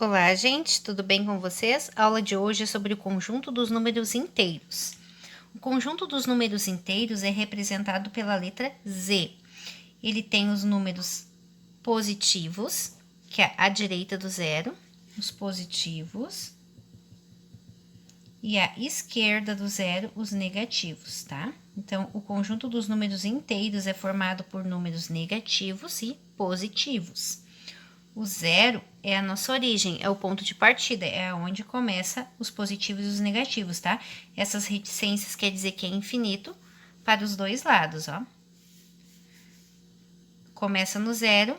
Olá, gente, tudo bem com vocês? A aula de hoje é sobre o conjunto dos números inteiros. O conjunto dos números inteiros é representado pela letra Z. Ele tem os números positivos, que é à direita do zero, os positivos, e à esquerda do zero, os negativos, tá? Então, o conjunto dos números inteiros é formado por números negativos e positivos. O zero é a nossa origem, é o ponto de partida, é onde começa os positivos e os negativos, tá? Essas reticências quer dizer que é infinito para os dois lados, ó. Começa no zero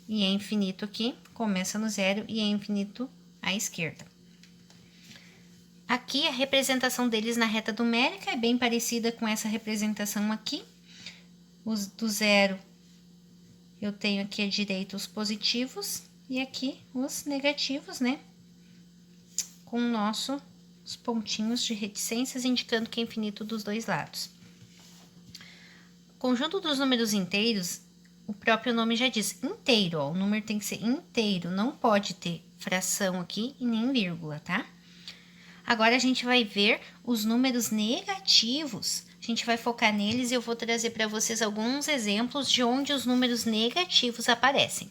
e é infinito aqui, começa no zero e é infinito à esquerda. Aqui a representação deles na reta numérica é bem parecida com essa representação aqui. Os do zero, eu tenho aqui à direita os positivos e aqui os negativos, né? Com os pontinhos de reticências indicando que é infinito dos dois lados. O conjunto dos números inteiros, o próprio nome já diz, inteiro, ó. O número tem que ser inteiro, não pode ter fração aqui e nem vírgula, tá? Agora a gente vai ver os números negativos. A gente vai focar neles e eu vou trazer para vocês alguns exemplos de onde os números negativos aparecem.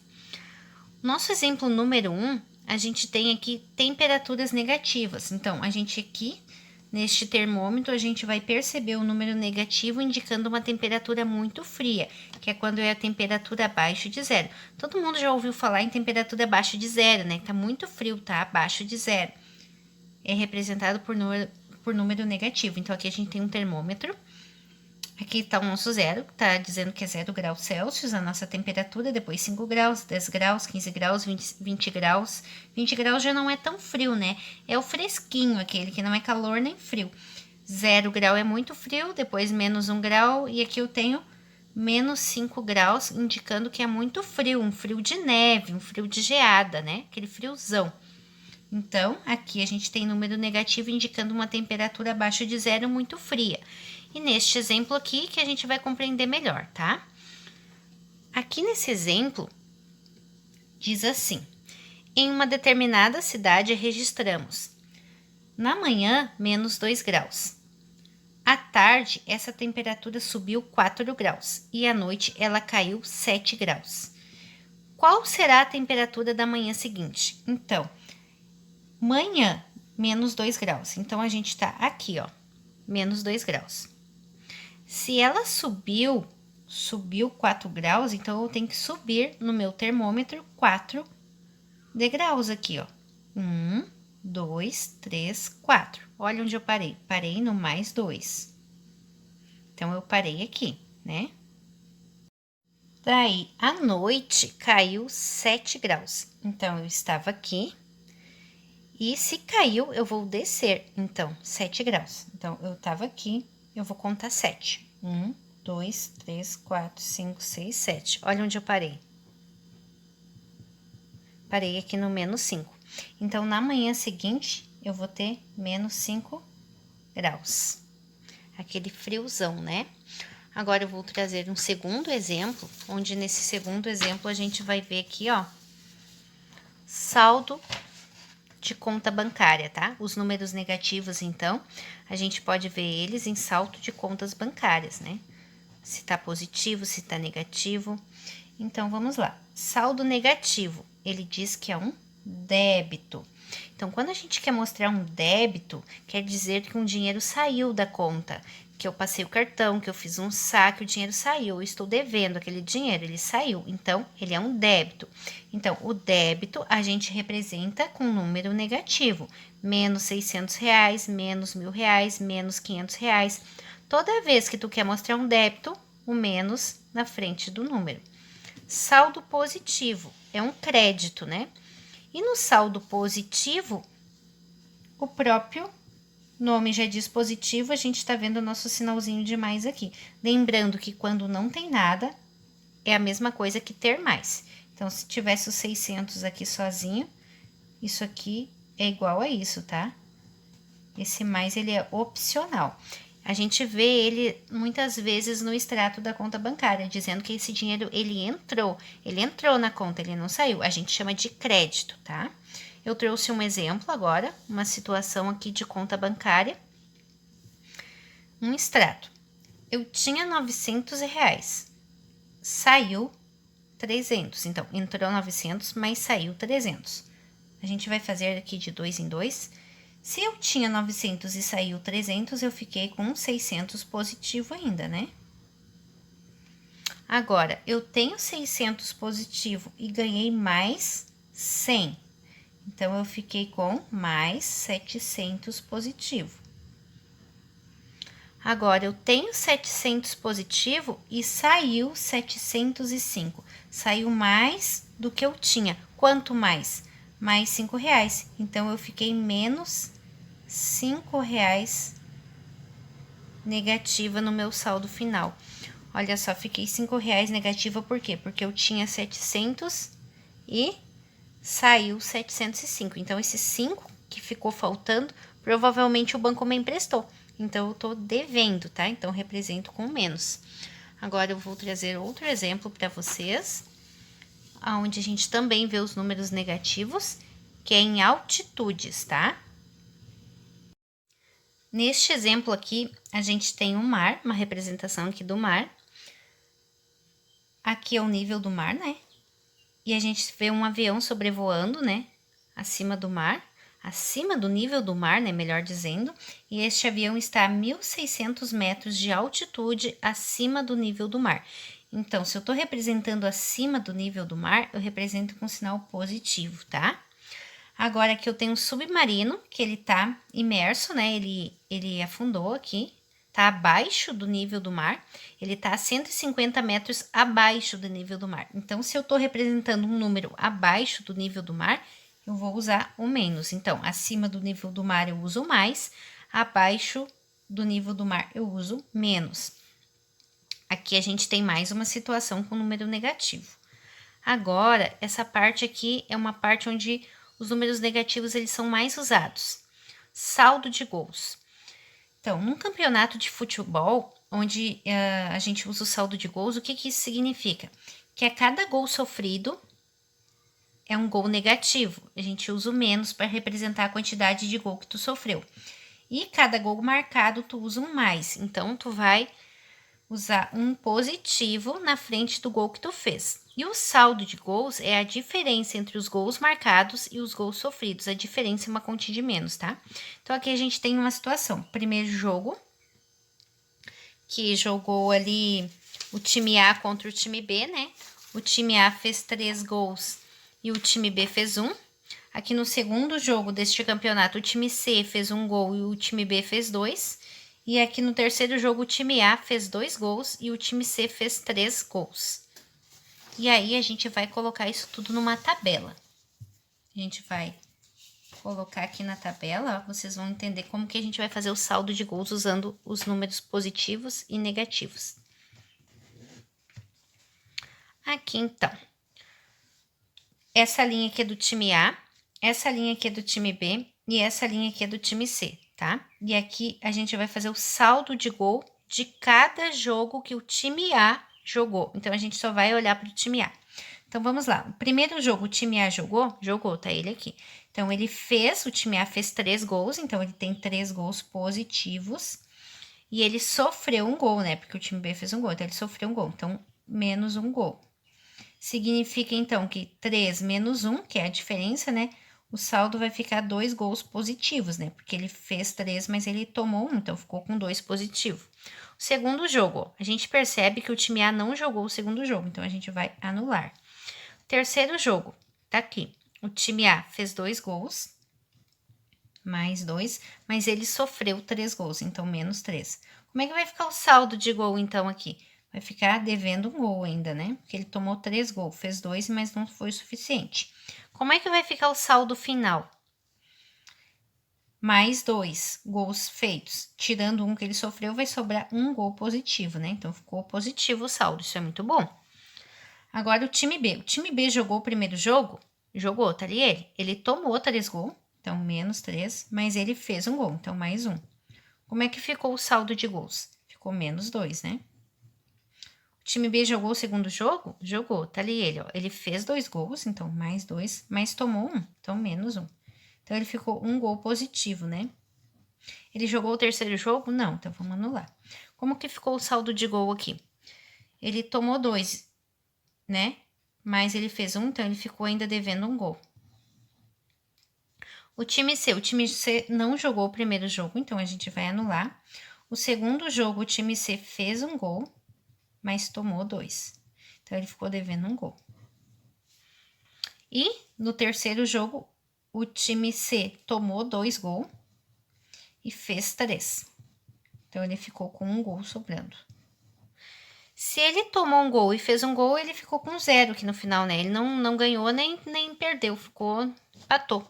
Nosso exemplo número 1, a gente tem aqui temperaturas negativas. Então, a gente aqui, neste termômetro, a gente vai perceber o número negativo indicando uma temperatura muito fria, que é quando é a temperatura abaixo de zero. Todo mundo já ouviu falar em temperatura abaixo de zero, né? Tá muito frio, tá? Abaixo de zero. É representado por número negativo. Então, aqui a gente tem um termômetro. Aqui está o nosso zero, tá dizendo que é 0 graus Celsius, a nossa temperatura, depois 5 graus, 10 graus, 15 graus, 20 graus. 20 graus já não é tão frio, né? É o fresquinho, aquele que não é calor nem frio. 0 grau é muito frio, depois menos 1 grau, e aqui eu tenho menos 5 graus, indicando que é muito frio, um frio de neve, um frio de geada, né? Aquele friozão. Então, aqui a gente tem número negativo indicando uma temperatura abaixo de zero muito fria. E neste exemplo aqui que a gente vai compreender melhor, tá? Aqui nesse exemplo, diz assim: em uma determinada cidade registramos, na manhã, menos 2 graus. À tarde, essa temperatura subiu 4 graus e à noite ela caiu 7 graus. Qual será a temperatura da manhã seguinte? Então, manhã, menos 2 graus. Então, a gente tá aqui, ó, menos 2 graus. Se ela subiu 4 graus, então eu tenho que subir no meu termômetro 4 degraus aqui, ó. 1, 2, 3, 4. Olha onde eu parei. Parei no mais 2. Então, eu parei aqui, né? Daí, à noite, caiu 7 graus. Então, eu estava aqui. E se caiu, eu vou descer. Então, 7 graus. Então, eu estava aqui. Eu vou contar 7. 1, 2, 3, 4, 5, 6, 7. Olha onde eu parei. Parei aqui no menos 5. Então, na manhã seguinte, eu vou ter menos 5 graus. Aquele friozão, né? Agora, eu vou trazer um segundo exemplo, onde nesse segundo exemplo a gente vai ver aqui, ó, saldo de conta bancária, tá? Os números negativos, então, a gente pode ver eles em saldo de contas bancárias, né? Se tá positivo, se tá negativo. Então, vamos lá. Saldo negativo, ele diz que é um débito. Então, quando a gente quer mostrar um débito, quer dizer que um dinheiro saiu da conta, que eu passei o cartão, que eu fiz um saque, o dinheiro saiu, eu estou devendo aquele dinheiro, ele saiu. Então, ele é um débito. Então, o débito a gente representa com um número negativo. Menos 600 reais, menos 1.000 reais, menos 500 reais. Toda vez que tu quer mostrar um débito, o menos na frente do número. Saldo positivo é um crédito, né? E no saldo positivo, o próprio nome já diz positivo, a gente tá vendo o nosso sinalzinho de mais aqui. Lembrando que quando não tem nada, é a mesma coisa que ter mais. Então, se tivesse os 600 aqui sozinho, isso aqui é igual a isso, tá? Esse mais, ele é opcional. A gente vê ele muitas vezes no extrato da conta bancária, dizendo que esse dinheiro, ele entrou na conta, ele não saiu. A gente chama de crédito, tá? Eu trouxe um exemplo agora, uma situação aqui de conta bancária. Um extrato. Eu tinha R$ 900, saiu 300. Então, entrou 900, mas saiu 300. A gente vai fazer aqui de 2 em 2. Se eu tinha 900 e saiu 300, eu fiquei com 600 positivo ainda, né? Agora, eu tenho 600 positivo e ganhei mais 100. Então, eu fiquei com mais 700 positivo. Agora, eu tenho 700 positivo e saiu 705. Saiu mais do que eu tinha. Quanto mais? Mais R$ 5. Então, eu fiquei menos R$ 5 negativa no meu saldo final. Olha só, fiquei R$ 5 negativa, por quê? Porque eu tinha 700 e saiu 705. Então, esses 5 que ficou faltando, provavelmente o banco me emprestou. Então, eu tô devendo, tá? Então, represento com menos. Agora, eu vou trazer outro exemplo para vocês, onde a gente também vê os números negativos, que é em altitudes, tá? Neste exemplo aqui, a gente tem um mar, uma representação aqui do mar. Aqui é o nível do mar, né? E a gente vê um avião sobrevoando, né? Acima do mar, acima do nível do mar, né? Melhor dizendo. E este avião está a 1.600 metros de altitude acima do nível do mar. Então, se eu tô representando acima do nível do mar, eu represento com sinal positivo, tá? Agora aqui eu tenho um submarino, que ele tá imerso, né? Ele afundou aqui, tá abaixo do nível do mar. Ele tá a 150 metros abaixo do nível do mar. Então, se eu tô representando um número abaixo do nível do mar, eu vou usar o menos. Então, acima do nível do mar eu uso mais, abaixo do nível do mar eu uso menos. Aqui a gente tem mais uma situação com número negativo. Agora, essa parte aqui é uma parte onde os números negativos eles são mais usados. Saldo de gols. Então, num campeonato de futebol, onde a gente usa o saldo de gols, o que isso significa? Que a cada gol sofrido é um gol negativo. A gente usa o menos para representar a quantidade de gol que tu sofreu. E cada gol marcado, tu usa um mais. Então, tu vai usar um positivo na frente do gol que tu fez. E o saldo de gols é a diferença entre os gols marcados e os gols sofridos. A diferença é uma continha de menos, tá? Então, aqui a gente tem uma situação. Primeiro jogo, que jogou ali o time A contra o time B, né? O time A fez 3 gols e o time B fez 1. Aqui no segundo jogo deste campeonato, o time C fez 1 gol e o time B fez 2. E aqui no terceiro jogo, o time A fez 2 gols e o time C fez 3 gols. E aí, a gente vai colocar isso tudo numa tabela. A gente vai colocar aqui na tabela, ó, vocês vão entender como que a gente vai fazer o saldo de gols usando os números positivos e negativos. Aqui, então. Essa linha aqui é do time A, essa linha aqui é do time B e essa linha aqui é do time C, tá? E aqui a gente vai fazer o saldo de gol de cada jogo que o time A jogou. Então, a gente só vai olhar para o time A. Então, vamos lá. O primeiro jogo, o time A jogou? Jogou, tá ele aqui. Então, o time A fez 3 gols, então ele tem 3 gols positivos. E ele sofreu um gol, né? Porque o time B fez um gol, então ele sofreu um gol. Então, menos um gol. Significa, então, que 3 menos 1, que é a diferença, né? O saldo vai ficar 2 gols positivos, né? Porque ele fez 3, mas ele tomou 1, então ficou com 2 positivo. O segundo jogo, a gente percebe que o time A não jogou o segundo jogo, então a gente vai anular. Terceiro jogo, tá aqui. O time A fez 2 gols, mais 2, mas ele sofreu 3 gols, então menos 3. Como é que vai ficar o saldo de gol, então, aqui? Vai ficar devendo um gol ainda, né? Porque ele tomou 3 gols, fez 2, mas não foi o suficiente. Como é que vai ficar o saldo final? Mais 2 gols feitos. Tirando um que ele sofreu, vai sobrar um gol positivo, né? Então, ficou positivo o saldo, isso é muito bom. Agora, o time B. O time B jogou o primeiro jogo? Jogou, tá ali ele? Ele tomou 3 gols, então menos 3, mas ele fez um gol, então mais 1. Como é que ficou o saldo de gols? Ficou menos 2, né? O time B jogou o segundo jogo? Jogou, tá ali ele, ó. Ele fez 2 gols, então mais 2, mas tomou 1, então menos 1. Então, ele ficou 1 gol positivo, né? Ele jogou o terceiro jogo? Não, então vamos anular. Como que ficou o saldo de gol aqui? Ele tomou 2, né? Mas ele fez 1, então ele ficou ainda devendo 1 gol. O time C não jogou o primeiro jogo, então a gente vai anular. O segundo jogo, o time C fez 1 gol, mas tomou 2. Então, ele ficou devendo 1 gol. E no terceiro jogo, o time C tomou 2 gols e fez 3. Então, ele ficou com 1 gol sobrando. Se ele tomou 1 gol e fez 1 gol, ele ficou com 0 aqui no final, né? Ele não ganhou nem perdeu, empatou.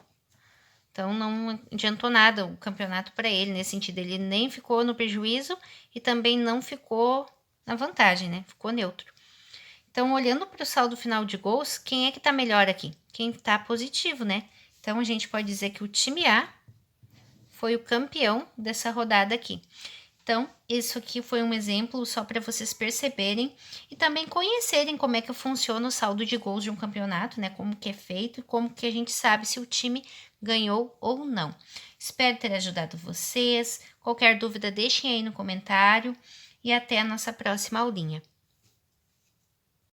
Então, não adiantou nada o campeonato para ele, nesse sentido. Ele nem ficou no prejuízo e também não ficou na vantagem, né? Ficou neutro. Então, olhando para o saldo final de gols, quem é que tá melhor aqui? Quem tá positivo, né? Então, a gente pode dizer que o time A foi o campeão dessa rodada aqui. Então, isso aqui foi um exemplo só para vocês perceberem e também conhecerem como é que funciona o saldo de gols de um campeonato, né? Como que é feito e como que a gente sabe se o time ganhou ou não. Espero ter ajudado vocês. Qualquer dúvida, deixem aí no comentário e até a nossa próxima aulinha.